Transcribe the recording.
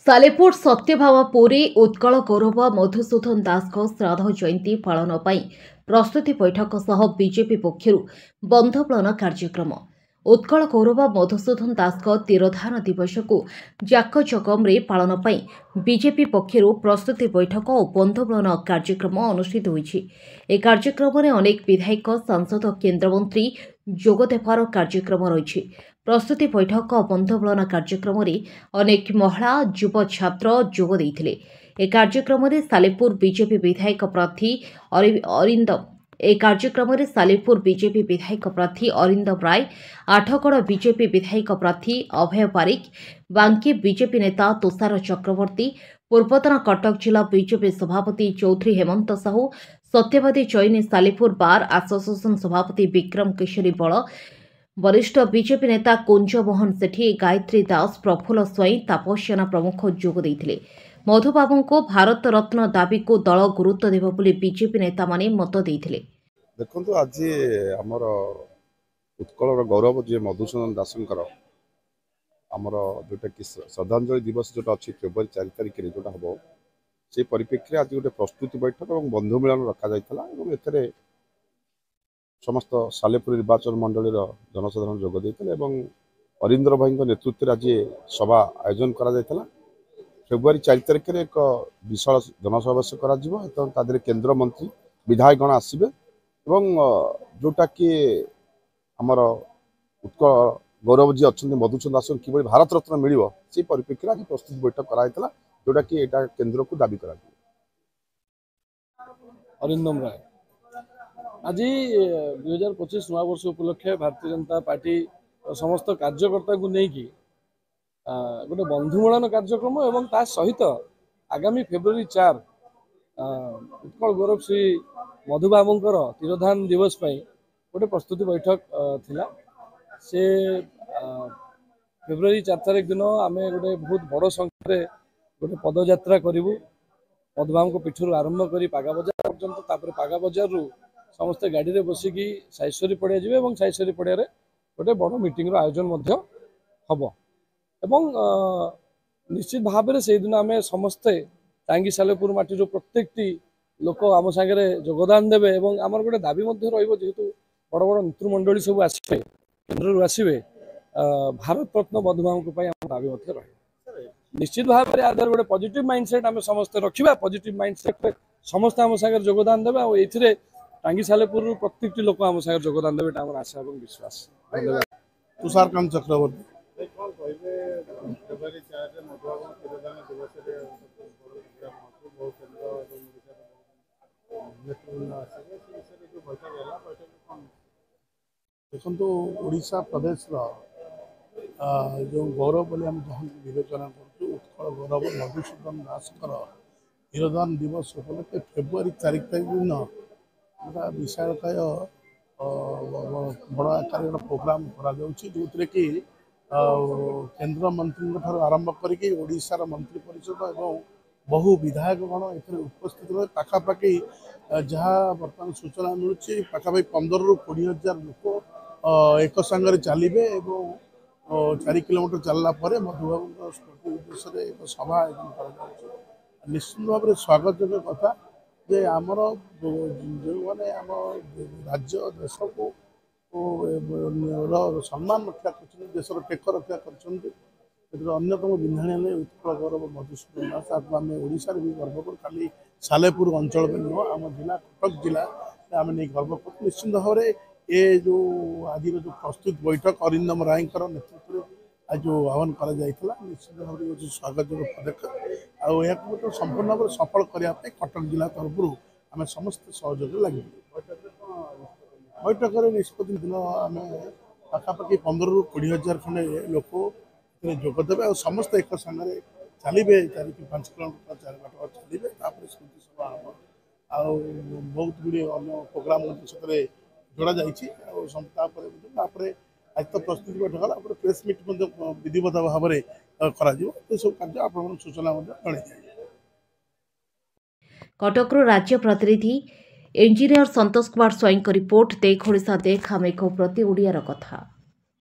सालेपुर सत्यभामापुरी उत्कल गौरव मधुसूदन दास श्राद्ध जयंती पालन पर प्रस्तुति बैठक सह बीजेपी पक्षर बंधपलन कार्यक्रम उत्कल गौरव मधुसूदन दास तिरोधान दिवस को जाकजकम्रे पालन पर बीजेपी पक्षर प्रस्तुति बैठक और बंधपलन कार्यक्रम अनुष्ठित होइछि। ए कार्यक्रम में अनेक विधायक सांसद केन्द्रमंत्री जोगदेवार कार्यक्रम रही। प्रस्तुति बैठक और बंधपलन कार्यक्रम में अनेक महिला युव छात्र जोग देइथिले। ए कार्यक्रम में सालेपुर बीजेपी विधायक प्रार्थी अरिंदम सालेपुर बीजेपी विधायक प्रार्थी अरिंदम राय, आठगड़ बीजेपी विधायक प्रार्थी अभय पारिक, बांकी बीजेपी नेता तुषार चक्रवर्ती, पूर्वतन कटक जिला बीजेपी सभापति चौधरी हेमंत साहू, सत्यवादी जैन सालेपुर बार एसोसिएशन सभापति विक्रम किशोरी बल, वरिष्ठ बीजेपी नेता कुंज मोहन सेठी, गायत्री दास, प्रफुल्ल स्वाई, तापस जेना प्रमुख जोग देइथिले। मधुबाबू को भारत रत्न दाबी को दल गुरुत्व देव बोली बीजेपी नेता माने मत देइथिले। देखंतु आज हमर उत्कल गौरव जे मधुसूदन दासंकर हमर जोटा कि श्रद्धांजलि दिवस जोटा अछि फेब्रुआरी 4 तारिख रे जोटा हबो से परिप्रेक्षी आज गोटे प्रस्तुति बैठक और बंधु मिलन रखा जाइतला और एथरे समस्त सालेपुर निर्वाचन मंडली जनसाधारण जोग देइतले एवं अरिंदर भाई नेतृत्व आज सभा आयोजन करा जाइतला। फेब्रुआरी 4 तारिख रे एक विशाल जनसमावेश करा जिवो एतन तादरे केंद्र मंत्री विधायकगण आसीबे एवं जोटा कि हमर उत्कल गौरव जी अच्छा मधुसूदन दास कि भारत रत्न मिल से परिप्रेक्षी आज प्रस्तुति बैठक कराइला जोटा कि एटा केंद्र को दाबी करा। अरिंदम राय आज 2025 नवा वर्ष उपलक्षे भारतीय जनता पार्टी समस्त कार्यकर्ता को लेकिन गोटे बंधुमिलन कार्यक्रम एवं ता सहित आगामी फेब्रुआरी 4 उत्कल गौरव श्री मधुबाबूंकर तिरोधान दिवस पर गोटे प्रस्तुति बैठक थिला। से फेब्रुआरी 4 तारिख दिन आम गोटे बहुत बड़ संख्या गोटे पदयात्रा करूँ मधुबाबू पीठर आरंभ कर पागा बजार पर्यंत पागा बजार रु समस्ते गाड़ी रे बसिकी साइश्वरी पड़िया जी और साइश्वरी पड़िया गोटे बड़ मीटिंग आयोजन हम एवं निश्चित भाव में से दिन आम समस्ते टांगी सालेपुर माटी प्रत्येकटी लोक आम सागर योगदान देवे और आमर गोटे दाबी जेहेतु बड़ बड़ नेतृमंडली सब आसवे केन्द्र आसवे भारत रत्न मधुबाबू दाबी रहे। निश्चित भाव में आधार गोटे पॉजिटिव माइंडसेट आम समस्ते रखा पॉजिटिव माइंडसेट समस्त आम सागर योगदान देवे और ये टांगी सालेपुर प्रत्येकटी लोक आम सागर योगदान देवे आम आशा और विश्वास। तुषार कांत चक्रवर्ती देखो ओडिशा प्रदेश जो गौरव बोले हम जहाँ विवेचना कर उत्कल गौरव मधुसूदन दास तिरोधान दिवस उपलक्षे फेब्रुआरी 4 तारिख दिन गोटा विशालकाय बड़ आकार गोटे प्रोग्राम कर कि केन्द्र मंत्री आरंभ करोशार मंत्री परिषद और बहु विधायकगण ए उपस्थित रहे पाखापाखि जहाँ बर्तमान सूचना मिलूँ पाखापाखि 15 ରୁ 20 हजार लोक एक सांगे चलिए और 4 किलोमीटर चलला मधुबाबू स्मृति उद्देश्य एक सभा आयोजन कर निश्चित भाव में स्वागत कथा जे आमर जो मैंने आम राज्य देश को सम्मान रक्षा कर देशर टेक रक्षा कर अन्यतम विधानी उत्कल गौरव मधुसूदन दास आम ओडिशा भी गर्व कर खाली सालेपुर अंचल में नुह आम जिला कटक जिला आम नहीं गर्व कर। निश्चित भाव में ये जो आज जो प्रस्तुत बैठक अरिंदम राय नेतृत्व आज जो आह्वान कर निश्चित भाव में स्वागत पदक्षेप आगे संपूर्ण भाव सफल करने कटक जिला तरफ आम समस्त सहयोग लगे। बैठक निष्पत्ति दिन आम पाखापाखि 15 ରୁ 20 हजार खंडे लोक जोगदेवे और समस्त एक सांगे चलिए 4 कि 5 किलोमीटर 4 बाट चलिए स्मृति सभा हम बहुत गुड़े अन्य प्रोग्राम जोड़ा जापर आज तो प्रस्तुति बैठक प्रेस मीट विधिवत भाव में सब कार्य आप सूचना जन। कटक राज्य प्रतिनिधि इंजीनियर संतोष कुमार स्वाई रिपोर्ट देख ओडिशा देख आम एक प्रति ओडियार कथा।